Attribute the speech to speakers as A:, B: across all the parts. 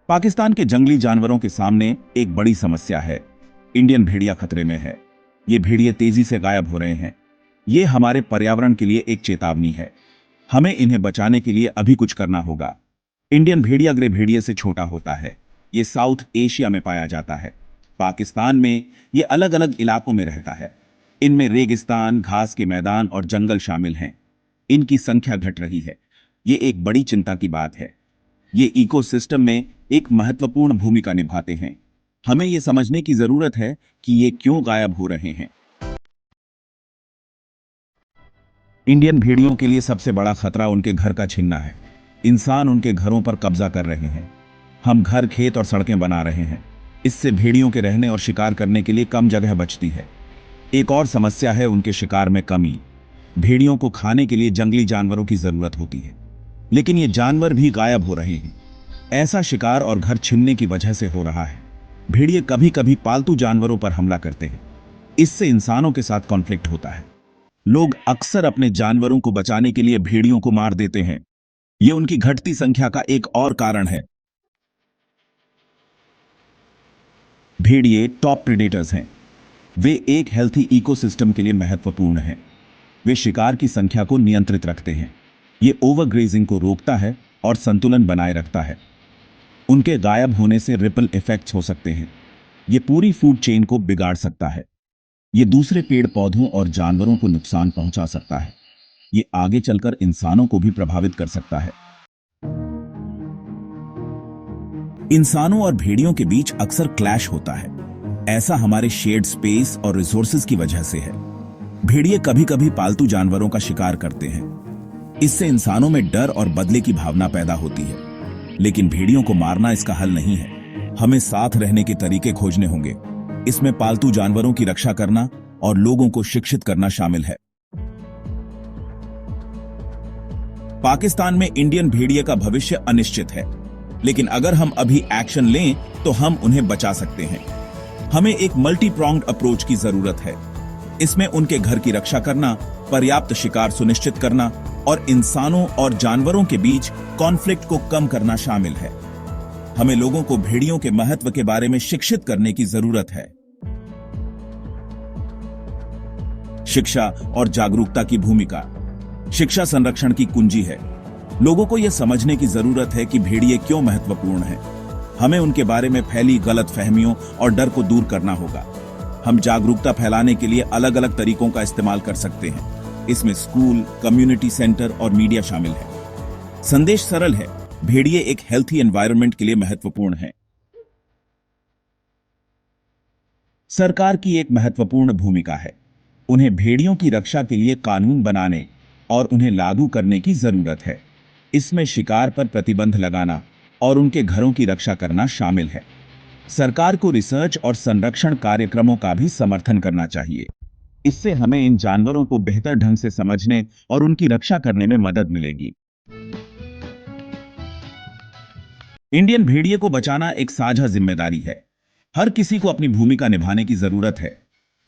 A: पाकिस्तान के जंगली जानवरों के सामने एक बड़ी समस्या है। इंडियन भेड़िया खतरे में है। ये भेड़िए तेजी से गायब हो रहे हैं। ये हमारे पर्यावरण के लिए एक चेतावनी है। हमें इन्हें बचाने के लिए अभी कुछ करना होगा। इंडियन भेड़िया ग्रे भेड़िए से छोटा होता है। ये साउथ एशिया में पाया जाता है। पाकिस्तान में ये अलग अलग इलाकों में रहता है। इनमें रेगिस्तान, घास के मैदान और जंगल शामिल हैं। इनकी संख्या घट रही है। ये एक बड़ी चिंता की बात है। ये इकोसिस्टम में एक महत्वपूर्ण भूमिका निभाते हैं। हमें यह समझने की जरूरत है कि ये क्यों गायब हो रहे हैं। इंडियन भेड़ियों के लिए सबसे बड़ा खतरा उनके घर का छीनना है। इंसान उनके घरों पर कब्जा कर रहे हैं। हम घर, खेत और सड़कें बना रहे हैं। इससे भेड़ियों के रहने और शिकार करने के लिए कम जगह बचती है। एक और समस्या है उनके शिकार में कमी। भेड़ियों को खाने के लिए जंगली जानवरों की जरूरत होती है, लेकिन ये जानवर भी गायब हो रहे हैं। ऐसा शिकार और घर छीनने की वजह से हो रहा है। भेड़िए कभी कभी पालतू जानवरों पर हमला करते हैं। इससे इंसानों के साथ कॉन्फ्लिक्ट होता है। लोग अक्सर अपने जानवरों को बचाने के लिए भेड़ियों को मार देते हैं। यह उनकी घटती संख्या का एक और कारण है। भेड़िए टॉप प्रेडेटर्स हैं। वे एक हेल्थी इकोसिस्टम के लिए महत्वपूर्ण हैं। वे शिकार की संख्या को नियंत्रित रखते हैं। ये ओवरग्रेजिंग को रोकता है और संतुलन बनाए रखता है। उनके गायब होने से रिपल इफेक्ट्स हो सकते हैं। ये पूरी फूड चेन को बिगाड़ सकता है। ये दूसरे पेड़ पौधों और जानवरों को नुकसान पहुंचा सकता है। ये आगे चलकर इंसानों को भी प्रभावित कर सकता है। इंसानों और भेड़ियों के बीच अक्सर क्लैश होता है। ऐसा हमारे शेयर्ड स्पेस और रिसोर्सेज की वजह से है। भेड़िए कभी कभी पालतू जानवरों का शिकार करते हैं। इससे इंसानों में डर और बदले की भावना पैदा होती है। लेकिन भेड़ियों को मारना इसका हल नहीं है। हमें साथ रहने के तरीके खोजने होंगे। इसमें पालतू जानवरों की रक्षा करना और लोगों को शिक्षित करना शामिल है। पाकिस्तान में इंडियन भेड़िए का भविष्य अनिश्चित है, लेकिन अगर हम अभी एक्शन लें तो हम उन्हें बचा सकते हैं। हमें एक मल्टी प्रॉन्ग्ड अप्रोच की जरूरत है। इसमें उनके घर की रक्षा करना, पर्याप्त शिकार सुनिश्चित करना और इंसानों और जानवरों के बीच कॉन्फ्लिक्ट को कम करना शामिल है। हमें लोगों को भेड़ियों के महत्व के बारे में शिक्षित करने की जरूरत है। शिक्षा और जागरूकता की भूमिका। शिक्षा संरक्षण की कुंजी है। लोगों को यह समझने की जरूरत है कि भेड़िए क्यों महत्वपूर्ण हैं। हमें उनके बारे में फैली गलतफहमियों और डर को दूर करना होगा। हम जागरूकता फैलाने के लिए अलग अलग तरीकों का इस्तेमाल कर सकते हैं। इसमें स्कूल, कम्युनिटी सेंटर और मीडिया शामिल है। संदेश सरल है। भेड़िए एक हेल्थी एनवायरनमेंट के लिए महत्वपूर्ण है। सरकार की एक महत्वपूर्ण भूमिका है। उन्हें भेड़ियों की रक्षा के लिए कानून बनाने और उन्हें लागू करने की जरूरत है। इसमें शिकार पर प्रतिबंध लगाना और उनके घरों की रक्षा करना शामिल है। सरकार को रिसर्च और संरक्षण कार्यक्रमों का भी समर्थन करना चाहिए। इससे हमें इन जानवरों को बेहतर ढंग से समझने और उनकी रक्षा करने में मदद मिलेगी। इंडियन भेड़िए को बचाना एक साझा जिम्मेदारी है। हर किसी को अपनी भूमिका निभाने की जरूरत है।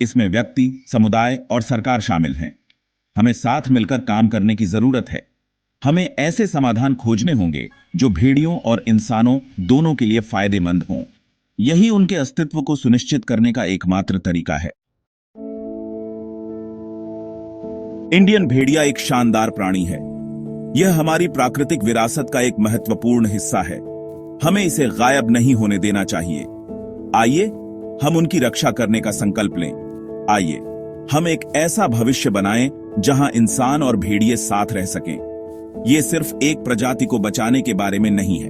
A: इसमें व्यक्ति, समुदाय और सरकार शामिल हैं। हमें साथ मिलकर काम करने की जरूरत है। हमें ऐसे समाधान खोजने होंगे जो भेड़ियों और इंसानों दोनों के लिए फायदेमंद हों। यही उनके अस्तित्व को सुनिश्चित करने का एकमात्र तरीका है। इंडियन भेड़िया एक शानदार प्राणी है। यह हमारी प्राकृतिक विरासत का एक महत्वपूर्ण हिस्सा है। हमें इसे गायब नहीं होने देना चाहिए। आइए हम उनकी रक्षा करने का संकल्प लें। आइए हम एक ऐसा भविष्य बनाएं जहां इंसान और भेड़िए साथ रह सकें। यह सिर्फ एक प्रजाति को बचाने के बारे में नहीं है।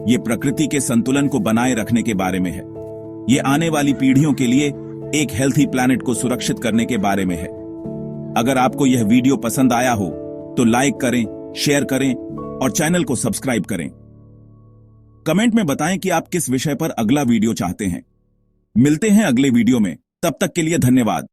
A: यह प्रकृति के संतुलन को बनाए रखने के बारे में है। यह आने वाली पीढ़ियों के लिए एक हेल्थी प्लैनेट को सुरक्षित करने के बारे में है। अगर आपको यह वीडियो पसंद आया हो तो लाइक करें, शेयर करें और चैनल को सब्सक्राइब करें। कमेंट में बताएं कि आप किस विषय पर अगला वीडियो चाहते हैं। मिलते हैं अगले वीडियो में। तब तक के लिए धन्यवाद।